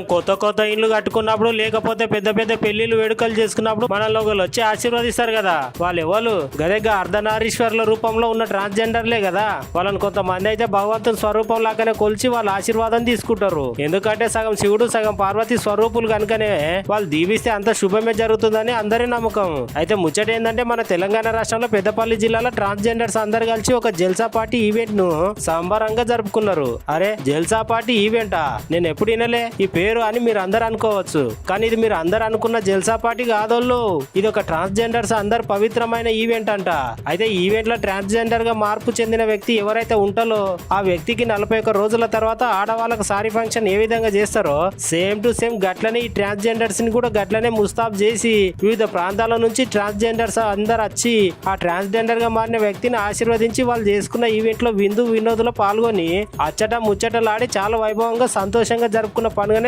కొత్త కొత్త ఇల్లు కట్టుకున్నప్పుడు లేకపోతే పెద్ద పెద్ద పెళ్లిళ్ళు వేడుకలు చేసుకున్నప్పుడు మనల్ని ఒకళ్ళు వచ్చి ఆశీర్వదిస్తారు కదా. వాళ్ళు ఎవరు గదెగా అర్ధనారీశ్వర్ల రూపంలో ఉన్న ట్రాన్స్జెండర్లే కదా. వాళ్ళని కొంతమంది అయితే భగవంతుని స్వరూపం లాగానే కొలిచి వాళ్ళ ఆశీర్వాదం తీసుకుంటారు. ఎందుకంటే సగం శివుడు సగం పార్వతి స్వరూపులు కనుకనే వాళ్ళు దీవిస్తే అంత శుభమే జరుగుతుందని అందరి నమ్మకం. అయితే ముచ్చట ఏంటంటే మన తెలంగాణ రాష్ట్రంలో పెద్దపల్లి జిల్లాలో ట్రాన్స్జెండర్స్ అందరు కలిసి ఒక జల్సా పార్టీ ఈవెంట్ ను సంబరంగా జరుపుకున్నారు. అరే జల్సా పార్టీ ఈవెంటా, నేను ఎప్పుడు వినలే ఈ పేరు అని మీరు అందరు అనుకోవచ్చు. కానీ ఇది మీరు అందరు అనుకున్న జల్సా పార్టీ కాదోళ్ళు. ఇది ఒక ట్రాన్స్జెండర్స్ అందరు పవిత్రమైన ఈవెంట్ అంట. అయితే ఈ ఈవెంట్ లో ట్రాన్స్జెండర్ గా మార్పు చెందిన వ్యక్తి ఎవరైతే ఉంటారో ఆ వ్యక్తికి 41 రోజుల తర్వాత ఆడవాళ్ళకు సారీ ఫంక్షన్ ఏ విధంగా చేస్తారో సేమ్ టు సేమ్ గట్లనే ఈ ట్రాన్స్జెండర్స్ ని కూడా గట్లనే ముస్తాబ్ చేసి వివిధ ప్రాంతాల నుంచి ట్రాన్స్జెండర్స్ అందరు వచ్చి ఆ ట్రాన్స్జెండర్ గా మారిన వ్యక్తిని ఆశీర్వదించి వాళ్ళు చేసుకున్న ఈవెంట్ లో విందు వినోదులో పాల్గొని అచ్చట ముచ్చటలాడి చాలా వైభవంగా సంతోషంగా జరుపుకున్న పండుగనే